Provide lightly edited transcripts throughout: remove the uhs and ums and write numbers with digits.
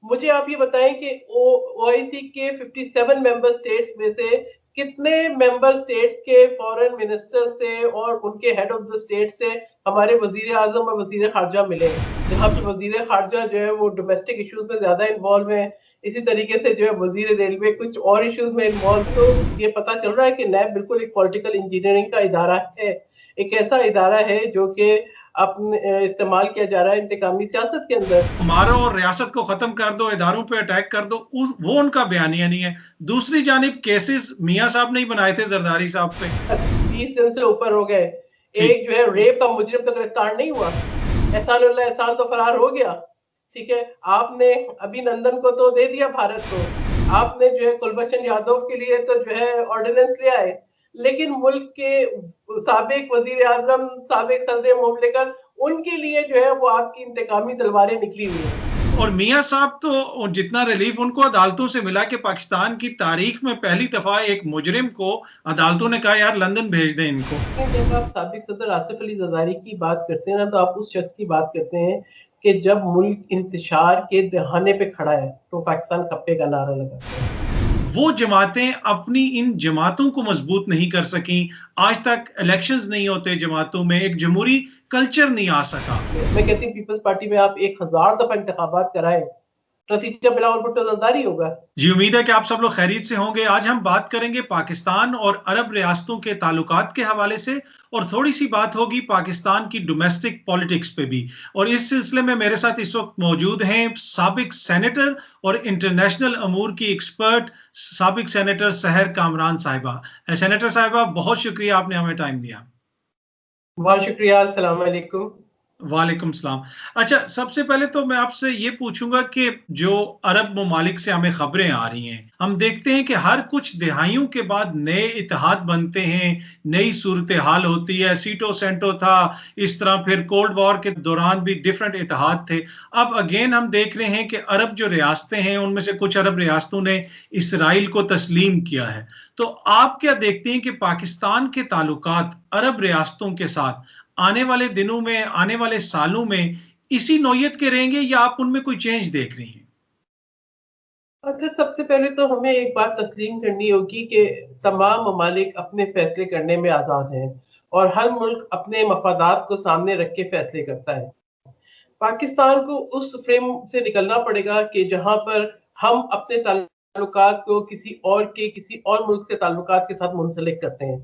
मुझे आप ये बताएं कि ओआईसी के 57 मेंबर स्टेट्स में से कितने मेंबर स्टेट्स के फॉरेन मिनिस्टर से और उनके हेड ऑफ द स्टेट से हमारे वजीर आजम और वजीर खारजा मिले, जहाँ पे वजीर खारजा जो है वो डोमेस्टिक इश्यूज में ज्यादा इन्वॉल्व है, इसी तरीके से जो है वजीर रेलवे कुछ और इश्यूज में इन्वॉल्व। तो ये पता चल रहा है कि नैब बिल्कुल एक पॉलिटिकल इंजीनियरिंग का इदारा है, एक ऐसा इदारा है जो कि अपने इस्तेमाल किया जा रहा है इंतकामी सियासत के अंदर। मारो और रियासत को खत्म कर दो, इदारों पे अटैक कर दो, वो उनका बयानिया नहीं है। दूसरी जानिब केसेस मियां साहब ने ही बनाए थे जरदारी साहब पे। 20 दिन से ऊपर हो गए। एक जो है रेप का मुजरिम तो गिरफ्तार नहीं हुआ, एहसानुल्लाह एहसान तो फरार हो गया। ठीक है, आपने अभिनंदन को तो दे दिया भारत को, आपने जो है कुलभूषण यादव के लिए तो जो है ऑर्डिनेंस ले आए, लेकिन मुल्क के साबिक वजीर आजम, साबिक सदर मुमलिकत, उनके लिए जो है वो आपकी इंतकामी तलवारें निकली हुई है। और मियां साहब तो जितना रिलीफ उनको अदालतों से मिला कि पाकिस्तान की तारीख में पहली दफा एक मुजरिम को अदालतों ने कहा यार लंदन भेज दें इनको। जब आप साबिक सदर आसिफ अली जरदारी की बात करते हैं ना, तो आप उस शख्स की बात करते हैं कि जब मुल्क इंतशार के दहाने पे खड़ा है तो पाकिस्तान कप्पे का नारा लगाता है। वो जमातें अपनी इन जमातों को मजबूत नहीं कर सकी, आज तक इलेक्शंस नहीं होते जमातों में, एक जमहूरी कल्चर नहीं आ सका। मैं कहती हूँ पीपल्स पार्टी में आप 1000 दफा इंतखाबात कराएं, नतीजा बिलावल भुट्टो जरदारी होगा। जी, उम्मीद है कि आप सब लोग खैरियत से होंगे। आज हम बात करेंगे पाकिस्तान और अरब रियासतों के ताल्लुकात के हवाले से, और थोड़ी सी बात होगी पाकिस्तान की डोमेस्टिक पॉलिटिक्स पे भी। और इस सिलसिले में मेरे साथ इस वक्त मौजूद हैं साबिक सेनेटर और इंटरनेशनल अमूर की एक्सपर्ट साबिक सेनेटर सहर कामरान साहिबा। सेनेटर साहिबा, बहुत शुक्रिया आपने हमें टाइम दिया। बहुत शुक्रिया, अस्सलाम वालेकुम। वालेकुम सलाम। अच्छा, सबसे पहले तो मैं आपसे ये पूछूंगा कि जो अरब ममालिक से हमें खबरें आ रही हैं, हम देखते हैं कि हर कुछ दिहाइयों के बाद नए इत्तेहाद बनते हैं, नई सूरत हाल होती है। सीटो सेंटो था, इस तरह फिर कोल्ड वॉर के दौरान भी डिफरेंट इत्तेहाद थे। अब अगेन हम देख रहे हैं कि अरब जो रियासतें हैं उनमें से कुछ अरब रियासतों ने इसराइल को तस्लीम किया है। तो आप क्या देखते हैं कि पाकिस्तान के ताल्लुकात अरब रियासतों के साथ आने वाले दिनों में, आने वाले सालों में इसी नौयत के रहेंगे या आप उनमें कोई चेंज देख रही हैं? अच्छा, सबसे पहले तो हमें एक बात तस्लीम करनी होगी कि तमाम ममालिक अपने फैसले करने में आज़ाद हैं और हर मुल्क अपने मफादात को सामने रख के फैसले करता है। पाकिस्तान को उस फ्रेम से निकलना पड़ेगा कि जहां पर हम अपने ताल्लुकात को किसी और मुल्क से ताल्लुकात के साथ मुंसलिक करते हैं।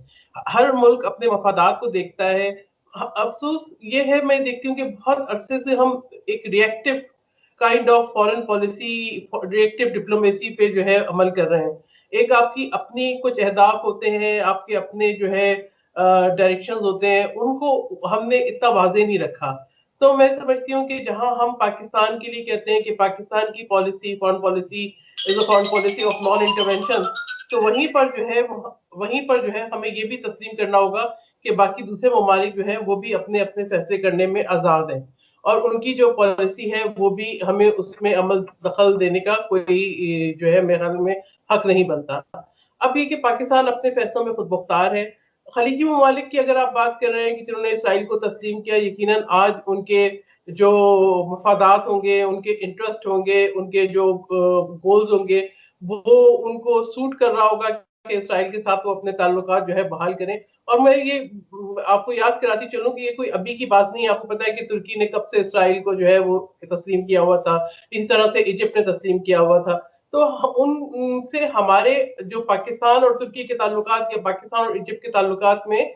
हर मुल्क अपने मफादात को देखता है। अफसोस ये है, मैं देखती हूँ कि बहुत अरसे से हम एक reactive kind of foreign policy, reactive diplomacy पे जो है अमल कर रहे हैं। एक आपकी अपनी कुछ अहदाफ होते हैं, आपके अपने जो है डायरेक्शंस होते हैं, उनको हमने इतना वाजे नहीं रखा। तो मैं समझती हूँ कि जहां हम पाकिस्तान के लिए कहते हैं कि पाकिस्तान की policy, foreign policy is a foreign policy of non intervention, तो वहीं पर जो है हमें ये भी तस्लीम करना होगा कि बाकी दूसरे ममालिक जो है वो भी अपने अपने फैसले करने में आजाद हैं और उनकी जो पॉलिसी है वो भी हमें उसमें अमल दखल देने का कोई जो है मेरे ख्याल में हक नहीं बनता। अब ये कि पाकिस्तान अपने फैसलों में खुद मुख्तार है। खलीजी ममालिक की अगर आप बात कर रहे हैं कि जिन्होंने इसराइल को तस्लीम किया, यकीनन आज उनके जो मफादात होंगे, उनके इंटरेस्ट होंगे, उनके जो गोल्स होंगे, वो उनको सूट कर रहा होगा कि इसराइल के साथ वो अपने ताल्लुकात जो है बहाल करें। और मैं ये आपको याद कराती चलूं कि ये कोई अभी की बात नहीं है। आपको पता है कि तुर्की ने कब से इसराइल को जो है वो तस्लीम किया हुआ था, इस तरह से इजिप्ट ने तस्लीम किया हुआ था। तो उनसे हमारे जो पाकिस्तान और तुर्की के ताल्लुकात या पाकिस्तान और इजिप्ट के ताल्लुकात में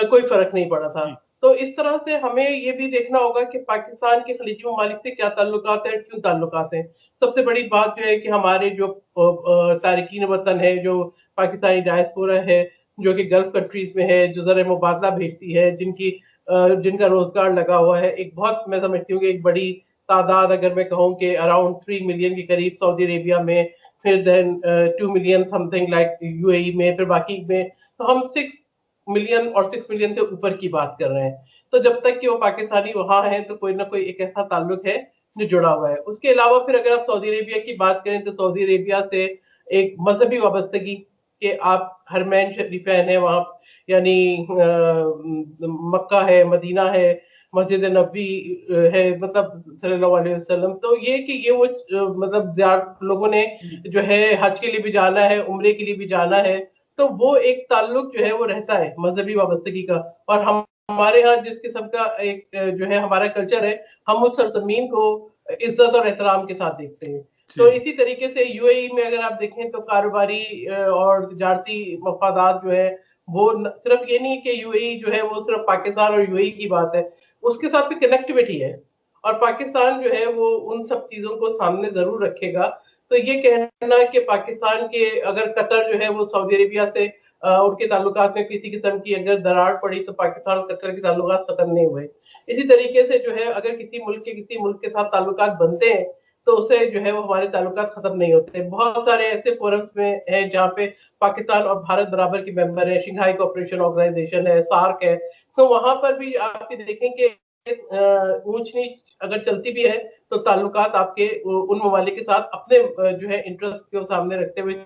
कोई फर्क नहीं पड़ा था। तो इस तरह से हमें ये भी देखना होगा कि पाकिस्तान के खलीजी ममालिक से क्या ताल्लुकात है, क्यों ताल्लुकात है। सबसे बड़ी बात जो है कि हमारे जो तारकीन वतन है, जो पाकिस्तानी डायस्पोरा है, जो कि गल्फ कंट्रीज में है, जो ज़र मुबादला भेजती है, जिनका रोजगार लगा हुआ है, एक बहुत, मैं समझती हूँ कि एक बड़ी तादाद, अगर मैं कहूँ कि अराउंड 3 मिलियन के करीब सऊदी अरेबिया में, फिर then 2 million something like UAE में, फिर बाकी में, तो हम 6 मिलियन और 6 मिलियन से ऊपर की बात कर रहे हैं। तो जब तक कि वो पाकिस्तानी वहां है तो कोई ना कोई एक ऐसा ताल्लुक है जो जुड़ा हुआ है। उसके अलावा फिर अगर आप सऊदी अरेबिया की बात करें तो सऊदी अरेबिया से एक मजहबी वाबस्तगी कि आप हरमैन शरीफैन है वहां, यानी मक्का है, मदीना है, मस्जिद नबी है, मतलब सल्लल्लाहु अलैहि वसल्लम। तो ये कि ये वो मतलब लोगों ने जो है हज के लिए भी जाना है, उम्रे के लिए भी जाना है, तो वो एक ताल्लुक जो है वो रहता है मजहबी वाबस्तगी का। और हम हमारे यहाँ जिस किस्म का एक जो है हमारा कल्चर है, हम उस सरजमीन को इज्जत और एहतराम के साथ देखते हैं। तो इसी तरीके से यूएई में अगर आप देखें तो कारोबारी और तजारती मफादात जो है वो सिर्फ ये नहीं कि यूएई जो है वो सिर्फ पाकिस्तान और यूएई की बात है, उसके साथ भी कनेक्टिविटी है। और पाकिस्तान जो है वो उन सब चीजों को सामने जरूर रखेगा। तो ये कहना कि पाकिस्तान के अगर कतर जो है वो सऊदी अरेबिया से उनके ताल्लुकात में किसी किस्म की अगर दरार पड़ी तो पाकिस्तान और कतर के ताल्लुकात खत्म नहीं हुए। इसी तरीके से जो है अगर किसी मुल्क के किसी मुल्क के साथ ताल्लुकात बनते हैं तो उससे जो है वो हमारे ताल्लुकात खत्म नहीं होते। बहुत सारे ऐसे फोरम्स में हैं जहाँ पे पाकिस्तान और भारत बराबर के मेंबर है, शंघाई कोऑपरेशन ऑर्गेनाइजेशन है, सार्क है। तो वहां पर भी आप देखेंगे ऊंच नीच अगर चलती भी है तो ताल्लुकात आपके उन ममालिक के साथ अपने जो है इंटरेस्ट को सामने रखते हुए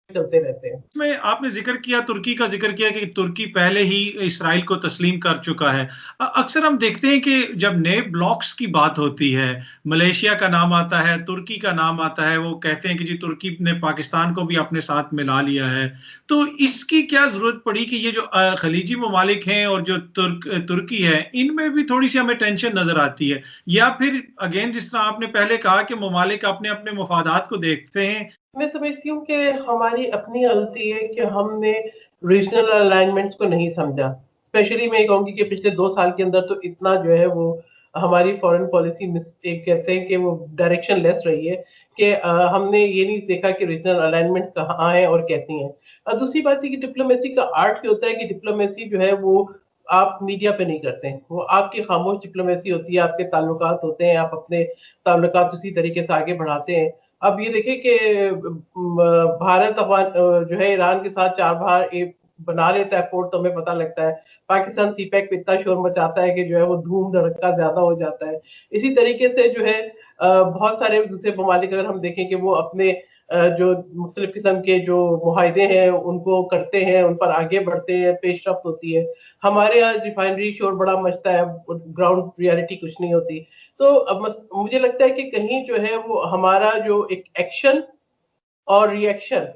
चलते रहते हैं। में आपने जिक्र किया, तुर्की का जिक्र किया कि तुर्की पहले ही इसराइल को तस्लीम कर चुका है। अक्सर हम देखते हैं कि जब नए ब्लॉक्स की बात होती है, मलेशिया का नाम आता है, तुर्की का नाम आता है, वो कहते हैं कि जी तुर्की ने पाकिस्तान को भी अपने साथ मिला लिया है। तो इसकी क्या जरूरत पड़ी कि ये जो खलीजी ममालिक हैं और जो तुर्की है, इनमें भी थोड़ी सी हमें टेंशन नजर आती है? या फिर अगेन जिस तरह आपने पहले कहा कि ममालिक अपने अपने मफादात को देखते हैं? मैं समझती हूँ कि हमारी अपनी गलती है कि हमने रीजनल अलाइनमेंट्स को नहीं समझा। स्पेशली मैं कहूँगी कि पिछले 2 साल के अंदर तो इतना जो है वो हमारी फॉरेन पॉलिसी मिस्टेक कहते हैं कि वो डायरेक्शन लेस रही है कि हमने ये नहीं देखा कि रीजनल अलाइनमेंट्स कहाँ हैं और कैसी हैं। और दूसरी बात है कि डिप्लोमेसी का आर्ट क्या होता है कि डिप्लोमेसी जो है वो आप मीडिया पे नहीं करते हैं, वो आपकी खामोश डिप्लोमेसी होती है, आपके ताल्लुकात होते हैं, आप अपने ताल्लुकात उसी तरीके से आगे बढ़ाते हैं। अब ये देखिए कि भारत जो है ईरान के साथ 4 बार बना लेता है पोर्ट तो हमें पता लगता है। पाकिस्तान सीपैक पे इतना शोर मचाता है कि जो है वो धूम धड़का ज्यादा हो जाता है। इसी तरीके से जो है बहुत सारे दूसरे ममालिक अगर हम देखें कि वो अपने जो मुख्तलिफ किस्म के जो मुआहदे हैं उनको करते हैं, उन पर आगे बढ़ते हैं, पेशरफ्त होती है। हमारे यहाँ रिफाइनरी शोर बड़ा मचता है, ग्राउंड रियलिटी कुछ नहीं होती। तो अब मुझे लगता है कि कहीं जो है वो हमारा जो एक एक्शन और रिएक्शन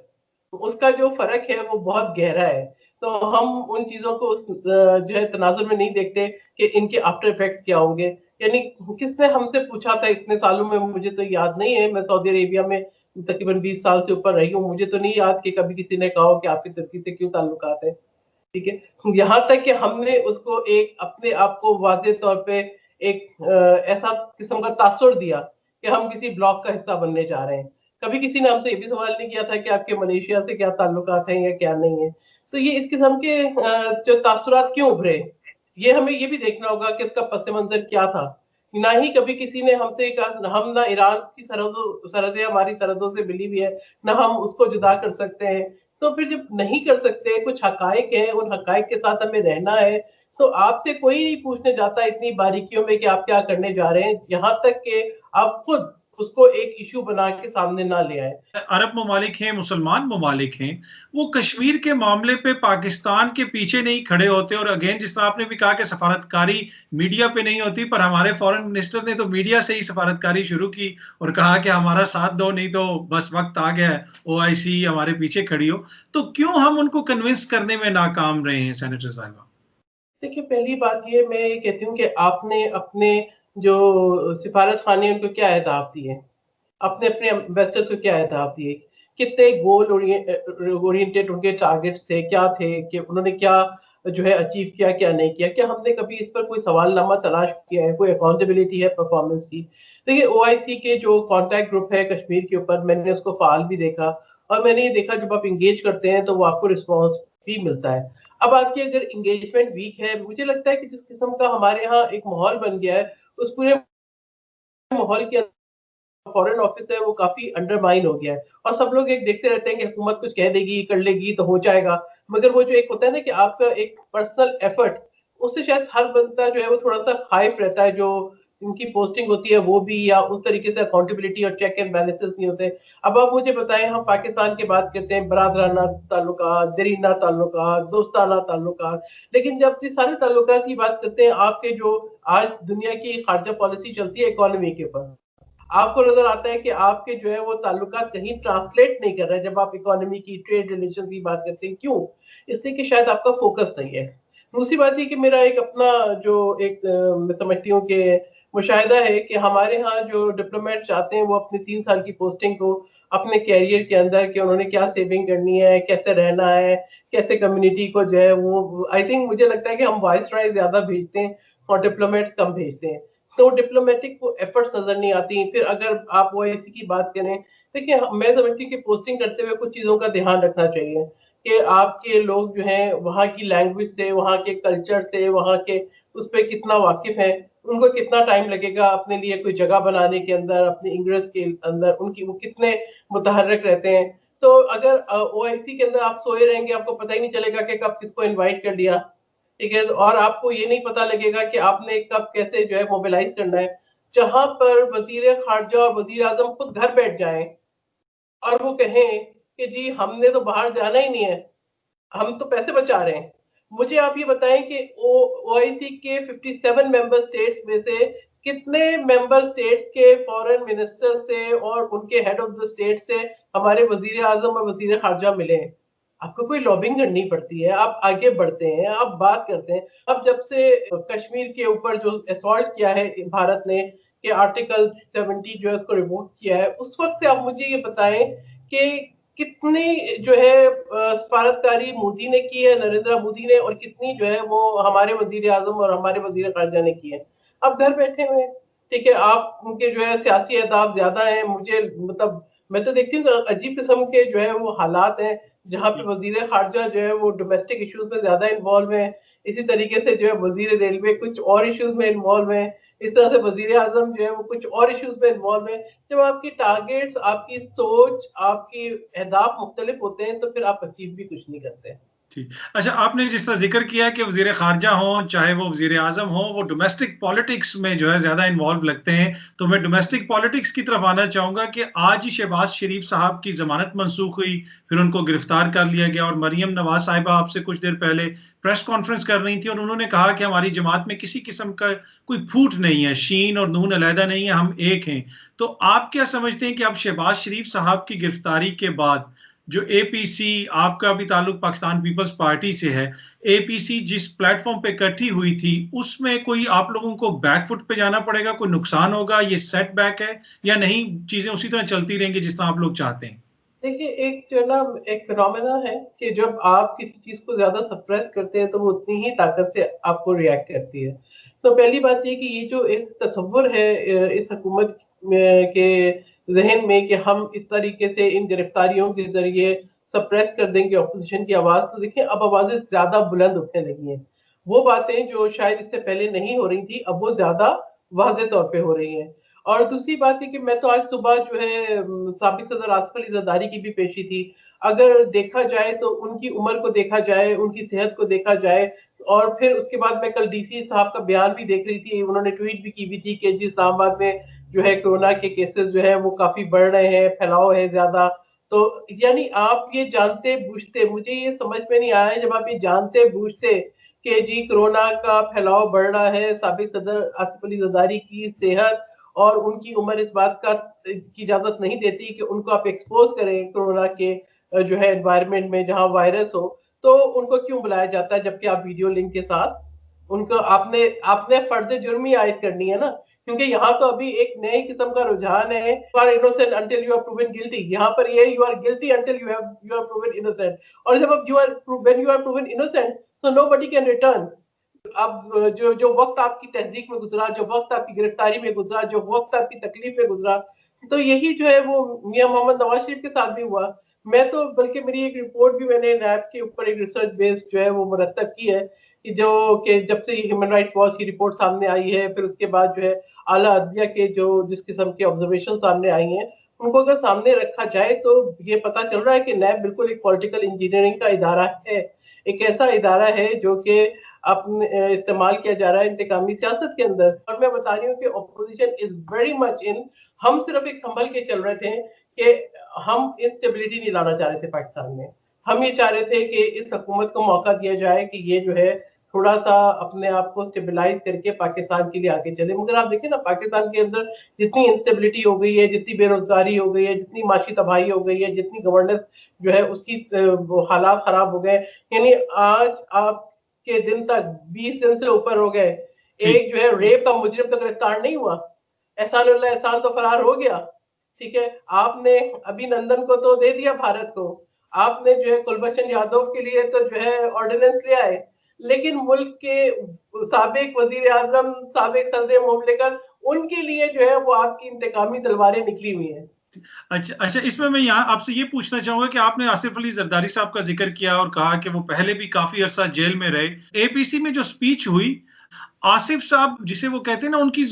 उसका जो फर्क है वो बहुत गहरा है। तो हम उन चीजों को जो है तनाजुर में नहीं देखते कि इनके आफ्टर इफेक्ट्स क्या होंगे। यानी किसने हमसे पूछा था इतने सालों में, मुझे तो याद नहीं है। मैं सऊदी अरेबिया में तकरीबन 20 साल से ऊपर रही हूँ, मुझे तो नहीं याद कि कभी किसी ने कहा हो कि आपकी तुर्की से क्यों ताल्लुकात है। ठीक है, यहाँ तक कि हमने उसको एक अपने आप को वाज़ेह तौर पे एक ऐसा किस्म का तासुर दिया कि हम किसी ब्लॉक का हिस्सा बनने जा रहे हैं। कभी किसी ने हमसे ये भी सवाल नहीं किया था कि आपके मलेशिया से क्या ताल्लुकात हैं या क्या नहीं है। तो ये इस किस्म के जो तासुरात क्यों उभरे, ये हमें ये भी देखना होगा कि इसका पस मंजर क्या था। ना ही कभी किसी ने हमसे कहा, हम ना ईरान की सरहदें हमारी सरहदों से मिली हुई है, ना हम उसको जुदा कर सकते हैं। तो फिर जब नहीं कर सकते, कुछ हकाइक है, उन हकाइक के साथ हमें रहना है, तो आपसे कोई नहीं पूछने जाता इतनी बारीकियों में कि आप क्या करने जा रहे हैं, यहाँ तक कि आप खुद उसको एक इशू बना के सामने ना ले आए। अरब ममालिक हैं, मुसलमान ममालिक हैं, वो कश्मीर के मामले पे पाकिस्तान के पीछे नहीं खड़े होते। और अगेन जिस तरह आपने भी कहा कि सफारतकारी मीडिया पे नहीं होती, पर हमारे फॉरेन मिनिस्टर ने तो मीडिया से ही सफारतकारी शुरू की और कहा कि हमारा साथ दो, नहीं तो बस वक्त आ गया है, ओआईसी हमारे पीछे खड़ी हो। तो क्यों हम उनको कन्विंस करने में नाकाम रहे हैं सेनेटर साहिबा? देखिए, पहली बात ये मैं ये कहती हूँ कि आपने अपने जो सिफारत खाने उनको क्या अहदाफ दिए, अपने अपने इन्वेस्टर्स को क्या अहदाफ दिए, कितने गोल ओरिएंटेड उनके टारगेट्स थे, क्या थे, कि उन्होंने क्या जो है अचीव किया, क्या नहीं किया, क्या हमने कभी इस पर कोई सवालनामा तलाश किया है, कोई अकाउंटेबिलिटी है परफॉर्मेंस की। देखिए, ओआईसी के जो कॉन्टैक्ट ग्रुप है कश्मीर के ऊपर, मैंने उसको फाल भी देखा और मैंने ये देखा जब आप इंगेज करते हैं तो वो आपको रिस्पॉन्स भी मिलता है। अब आपकी अगर इंगेजमेंट वीक है, मुझे लगता है कि जिस किस्म का हमारे यहाँ एक माहौल बन गया है, उस पूरे माहौल के फॉरेन ऑफिस है वो काफी अंडरमाइन हो गया है और सब लोग एक देखते रहते हैं कि हुकूमत कुछ कह देगी, कर लेगी तो हो जाएगा। मगर वो जो एक होता है ना कि आपका एक पर्सनल एफर्ट, उससे शायद हर बंदा जो है वो थोड़ा सा खाइफ रहता है, जो इनकी पोस्टिंग होती है वो भी, या उस तरीके से अकाउंटेबिलिटी और चेक एंड बैलेंसेस नहीं होते। अब आप मुझे बताएं, हम पाकिस्तान की बात करते हैं, बरादराना ताल्लुकात, दरीना ताल्लुकात, दोस्ताना ताल्लुकात, लेकिन जब ये सारे ताल्लुकात की बात करते हैं, आपके जो आज दुनिया की खारजा पॉलिसी चलती है इकोनॉमी के ऊपर, आपको नजर आता है कि आपके जो है वो ताल्लुकात कहीं ट्रांसलेट नहीं कर रहे हैं जब आप इकोनॉमी की, ट्रेड रिलेशन की बात करते हैं। क्यों? इसलिए कि शायद आपका फोकस नहीं है। दूसरी बात ये कि मेरा एक अपना जो एक मैं समझती हूँ कि मुशाहिदा है कि हमारे यहाँ जो डिप्लोमेट चाहते हैं वो अपने 3 साल की पोस्टिंग को अपने कैरियर के अंदर, कि उन्होंने क्या सेविंग करनी है, कैसे रहना है, कैसे कम्युनिटी को जो है वो, आई थिंक मुझे लगता है कि हम वॉइस राय ज्यादा भेजते हैं और डिप्लोमेट्स कम भेजते हैं, तो डिप्लोमेटिक को एफर्ट्स नजर नहीं आती। फिर अगर आप ओआईसी की बात करें, देखिए मैं समझती हूँ कि पोस्टिंग करते हुए कुछ चीजों का ध्यान रखना चाहिए कि आपके लोग जो हैं वहाँ की लैंग्वेज से, वहाँ के कल्चर से, वहाँ के उस पर कितना वाकिफ है, उनको कितना टाइम लगेगा अपने लिए कोई जगह बनाने के अंदर, अपने इंग्रेस के अंदर, उनकी वो कितने मुतहर्रिक रहते हैं। तो अगर ओआईसी के अंदर आप सोए रहेंगे, आपको पता ही नहीं चलेगा कि कब किसको इनवाइट कर लिया, ठीक है, और आपको ये नहीं पता लगेगा कि आपने कब कैसे जो है मोबिलाइज करना है। जहां पर वजीर खारजा और वजीर आजम खुद घर बैठ जाएं और वो कहें कि जी हमने तो बाहर जाना ही नहीं है, हम तो पैसे बचा रहे हैं। मुझे आप ये बताएं कि ओआईसी के 57 मेंबर स्टेट्स में से कितने मेंबर स्टेट्स के फॉरेन मिनिस्टर से और उनके हेड ऑफ द स्टेट से हमारे वजीर आजम और वजीर खारजा मिले हैं? आपको कोई लॉबिंग करनी पड़ती है, आप आगे बढ़ते हैं, आप बात करते हैं। अब जब से कश्मीर के ऊपर जो असॉल्ट किया है भारत ने, कि आर्टिकल 70 जो है उसको रिवोक किया है, उस वक्त से आप मुझे ये बताएं कि कितनी जो है सफारतकारी मोदी ने की है, नरेंद्र मोदी ने, और कितनी जो है वो हमारे वजीर आजम और हमारे वजीर खारजा ने की है। अब घर बैठे हुए हैं, ठीक है, आप उनके जो है सियासी अहदाफ ज्यादा है। मुझे मतलब मैं तो देखती हूँ अजीब किस्म के जो है वो हालात हैं जहाँ पे वजीर खारजा जो है वो डोमेस्टिक इश्यूज में ज्यादा इन्वॉल्व है, इसी तरीके से जो है वजीर रेलवे कुछ और इश्यूज में इन्वॉल्व है, इस तरह से वजीर आजम जो है वो कुछ और इश्यूज में इन्वॉल्व है। जब आपकी टारगेट्स, आपकी सोच, आपकी अहदाफ मुख्तलिफ होते हैं तो फिर आप अचीव भी कुछ नहीं करते। ठीक। अच्छा, आपने जिस तरह ज़िक्र किया कि वज़ीर ख़ारजा हों, चाहे वो वज़ीर आज़म हों, वो डोमेस्टिक पॉलिटिक्स में जो है ज़्यादा इन्वॉल्व लगते हैं, तो मैं डोमेस्टिक पॉलिटिक्स की तरफ आना चाहूँगा कि आज ही शहबाज शरीफ साहब की ज़मानत मनसूख हुई, फिर उनको गिरफ्तार कर लिया गया और मरियम नवाज़ साहिबा आपसे कुछ देर पहले प्रेस कॉन्फ्रेंस कर रही थी और उन्होंने कहा कि हमारी जमात में किसी किस्म का कोई फूट नहीं है, शीन और नून अलहदा नहीं है, हम एक हैं। तो आप क्या समझते हैं कि अब शहबाज शरीफ साहब की गिरफ्तारी के बाद जो एपीसी, आपका भी ताल्लुक पाकिस्तान पीपल्स पार्टी से है, एपीसी जिस प्लेटफॉर्म पे इकट्ठी हुई थी उसमें कोई आप लोगों को बैकफुट पे जाना पड़ेगा, कोई नुकसान होगा, ये सेटबैक है या नहीं, चीजें उसी तरह चलती रहेंगी जिस तरह आप लोग चाहते हैं? देखिए, एक जो है ना, एक फिनोमेना है कि जब आप किसी चीज को ज्यादा सप्रेस करते हैं तो वो उतनी ही ताकत से आपको रिएक्ट करती है। तो पहली बात ये कि ये जो एक तस्वुर है इस हुकूमत के जहन में कि हम इस तरीके से इन गिरफ्तारियों के जरिए सप्रेस कर देंगे अपोजिशन की आवाज, तो देखिए अब आवाजें ज्यादा बुलंद उठने लगी हैं। वो बातें जो शायद इससे पहले नहीं हो रही थी, अब वो ज्यादा वाजे तौर पे हो रही हैं। और दूसरी बात है कि मैं तो आज सुबह जो है साबिक सदर आसिफ अली जरदारी की भी पेशी थी। अगर देखा जाए तो उनकी उम्र को देखा जाए, उनकी सेहत को देखा जाए, और फिर उसके बाद मैं कल डीसी साहब का बयान भी देख रही थी, उन्होंने ट्वीट भी की हुई थी कि जी इस्लामाबाद में जो है कोरोना के केसेस जो है वो काफी बढ़ रहे हैं, फैलाव है ज्यादा। तो यानी आप ये जानते बूझते, मुझे ये समझ में नहीं आया जब आप ये जानते बूझते कि जी कोरोना का फैलाव बढ़ रहा है, साबिक सदर आसिफ अली जरदारी की सेहत और उनकी उम्र इस बात का की इजाजत नहीं देती कि उनको आप एक्सपोज करें कोरोना के जो है एनवायरनमेंट में जहां वायरस हो, तो उनको क्यों बुलाया जाता है जबकि आप वीडियो लिंक के साथ उनको आपने आपने फर्ज जुर्मी आयद करनी है ना। क्योंकि यहाँ तो अभी एक नए किस्म का रुझान है, you are innocent until you are proven guilty. यहाँ पर ये you are guilty until you are proven innocent, और जब अब you are when you are proven innocent तो नोबडी कैन रिटर्न। अब जो जो वक्त आपकी तहजीक में गुजरा, जो वक्त आपकी गिरफ्तारी में गुजरा, जो वक्त आपकी तकलीफ में गुजरा, तो यही जो है वो मियां मोहम्मद नवाज शरीफ के साथ भी हुआ। मैं तो बल्कि मेरी एक रिपोर्ट भी मैंने नैब के ऊपर एक रिसर्च बेस्ड जो है वो मुरतब की है कि जो कि जब से ह्यूमन राइट्स वॉच की रिपोर्ट सामने आई है, फिर उसके बाद जो है आला अदलिया के जो जिस किस्म के ऑब्जर्वेशन सामने आई हैं, उनको अगर सामने रखा जाए तो ये पता चल रहा है कि नैब बिल्कुल एक पॉलिटिकल इंजीनियरिंग का इदारा है, एक ऐसा इदारा है जो कि अपने इस्तेमाल किया जा रहा है इंतकामी सियासत के अंदर। और मैं बता रही हूँ कि opposition is very much in, हम सिर्फ एक संभल के चल रहे थे कि हम इंस्टेबिलिटी नहीं लाना चाह रहे थे पाकिस्तान में। हम ये चाह रहे थे कि इस हुकूमत को मौका दिया जाए कि ये जो है थोड़ा सा अपने आप को स्टेबलाइज करके पाकिस्तान के लिए आगे चले। मगर आप देखिए ना, पाकिस्तान के अंदर जितनी इंस्टेबिलिटी हो गई है, जितनी बेरोजगारी हो गई है, जितनी माशी तबाही हो गई है, जितनी गवर्नेंस जो है उसकी हालात खराब हो गए। यानी आज आपके दिन तक 20 दिन से ऊपर हो गए, एक जो है रेप का मुजरिम तो गिरफ्तार नहीं हुआ, एहसानुल्लाह एहसान तो फरार हो गया। ठीक है, आपने अभिनंदन को तो दे दिया भारत को, आपने जो है कुलभूषण यादव के लिए तो जो है ऑर्डिनेंस ले आए, लेकिन मुल्क के साबिक वजीर आजम, साबिक सदर मुमलिकत, उनके लिए जो है वो आपकी इंतकामी तलवारें निकली हुई हैं। अच्छा अच्छा, इसमें मैं यहाँ आपसे ये पूछना चाहूंगा कि आपने आसिफ अली जरदारी साहब का जिक्र किया और कहा कि वो पहले भी काफी अरसा जेल में रहे। एपीसी में जो स्पीच हुई, आसिफ साहब जिसे वो कहते हैं ना, उनकी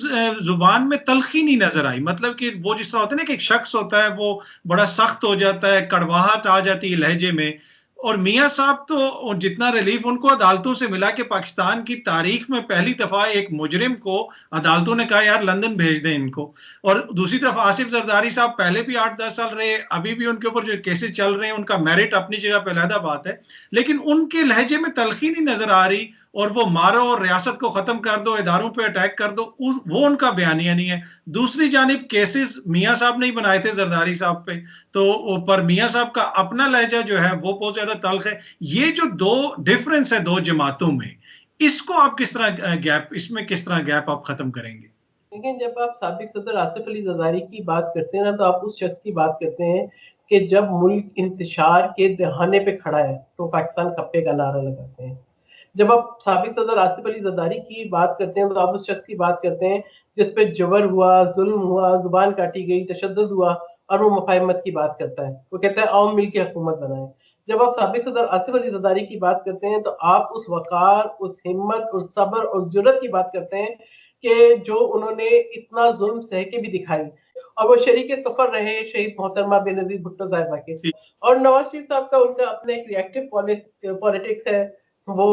जुबान में तलखी नहीं नजर आई। मतलब कि वो जिस तरह होता है ना कि एक शख्स होता है वो बड़ा सख्त हो जाता है, कड़वाहट आ जाती है लहजे में, और मियां साहब तो जितना रिलीफ उनको अदालतों से मिला कि पाकिस्तान की तारीख में पहली दफा एक मुजरिम को अदालतों ने कहा यार लंदन भेज दें इनको। और दूसरी तरफ आसिफ जरदारी साहब पहले भी 8-10 साल रहे, अभी भी उनके ऊपर जो केसेस चल रहे हैं, उनका मेरिट अपनी जगह पे अलहदा बात है, लेकिन उनके लहजे में तलखी नहीं नजर आ रही। और वो मारो और रियासत को खत्म कर दो, इदारों पे अटैक कर दो, वो उनका बयानिया नहीं है। दूसरी जानिब केसेस मियां साहब ने ही बनाए थे जरदारी साहब पे, तो पर मियां साहब का अपना लहजा जो है वो बहुत ज्यादा तल्ख है। ये जो दो डिफरेंस है दो जमातों में, इसको आप किस तरह गैप, इसमें किस तरह गैप आप खत्म करेंगे? लेकिन जब आप साबिक सदर आसिफ अली जरदारी की बात करते हैं ना, तो आप उस शख्स की बात करते हैं कि जब मुल्क इंतशार के दहाने पे खड़ा है तो पाकिस्तान खप्पे का नारा लगाते हैं। जब आप साबिक सदर आसिफ अली जरदारी की बात करते हैं तो आप उस शख्स की बात करते हैं जिस पे जबर हुआ, जुल्म हुआ, जुबान काटी गई, तशद्दुद हुआ, और वो मुफाहमत की बात करता है। वो कहता है आवाम मिल के हुकूमत बनाए। जब आप साबिक सदर आसिफ अली जरदारी की बात करते हैं तो आप उस वकार, उस हिम्मत, उस सब्र और जुर्रत की बात करते हैं कि जो उन्होंने इतना जुल्म सह के भी दिखाई, और वो शरीके सफर रहे शहीद मोहतरमा बेनजीर भुट्टो साहिबा के। और नवाज शरीफ साहब का उनका अपना एक रिएक्टिव पॉलिटिक्स है, वो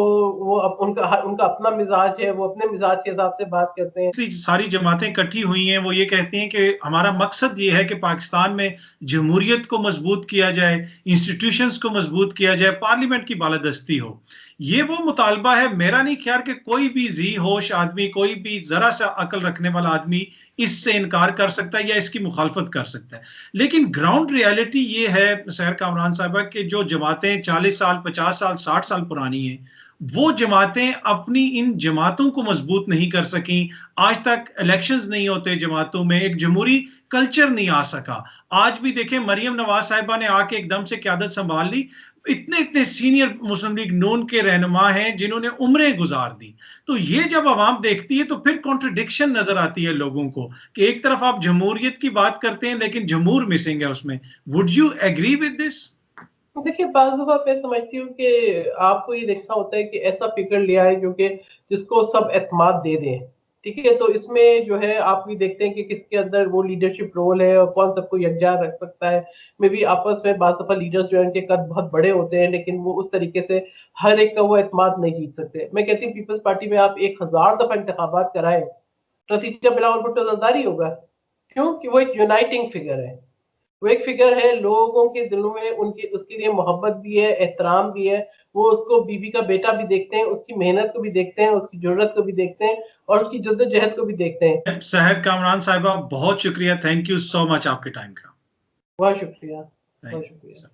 उनका उनका अपना मिजाज है, वो अपने मिजाज के हिसाब से बात करते हैं। सारी जमातें इकट्ठी हुई हैं, वो ये कहती हैं कि हमारा मकसद ये है कि पाकिस्तान में जमहूरियत को मजबूत किया जाए, इंस्टीट्यूशंस को मजबूत किया जाए, पार्लियामेंट की बालादस्ती हो। ये वो मुतालबा है। मेरा नहीं ख्याल कि कोई भी जी होश आदमी, कोई भी जरा सा अकल रखने वाला आदमी इससे इनकार कर सकता है या इसकी मुखालफत कर सकता है। लेकिन ग्राउंड रियलिटी ये है सहर कामरान साहबा कि जो जमातें 40 साल, 50 साल, 60 साल पुरानी हैं, वो जमातें अपनी इन जमातों को मजबूत नहीं कर सकी। आज तक इलेक्शंस नहीं होते जमातों में, एक जमहूरी कल्चर नहीं आ सका। आज भी देखें, मरियम नवाज साहिबा ने आके एकदम से क़यादत संभाल ली। इतने इतने सीनियर मुस्लिम लीग नून के रहनुमा हैं जिन्होंने उम्रें गुजार दी। तो ये जब आवाम देखती है तो फिर कॉन्ट्रडिक्शन नजर आती है लोगों को कि एक तरफ आप जमहूरियत की बात करते हैं लेकिन जमहूर मिसिंग है उसमें। Would you agree with this? देखिए, बाज़ दफ़ा मैं समझती हूँ कि आपको ये देखना होता है कि ऐसा फिगर ले आए जो कि जिसको सब एतमाद दे दें। ठीक है, तो इसमें जो है आप ये देखते हैं कि किसके अंदर वो लीडरशिप रोल है और कौन सबको यकजा रख सकता है। मे बी आपस में बाज़ दफ़ा लीडर्स जो है उनके कद बहुत बड़े होते हैं, लेकिन वो उस तरीके से हर एक का वो एतमाद नहीं जीत सकते। मैं कहती हूँ पीपल्स पार्टी में आप 1000 दफ़ा इंतखाबात कराएं, नतीजा बिलावल भुट्टो जरदारी होगा। क्यों? कि वो एक यूनाइटिंग फिगर है। वो एक फिगर है, लोगों के दिलों में उनकी उसके लिए मोहब्बत भी है, एहतराम भी है। वो उसको बीवी का बेटा भी देखते हैं, उसकी मेहनत को भी देखते हैं, उसकी ज़रूरत को भी देखते हैं, और उसकी जद्दोजहद को भी देखते हैं। सहर कामरान साहिबा, बहुत शुक्रिया, थैंक यू सो मच आपके टाइम का। बहुत शुक्रिया, बहुत थैंक शुक्रिया। यू।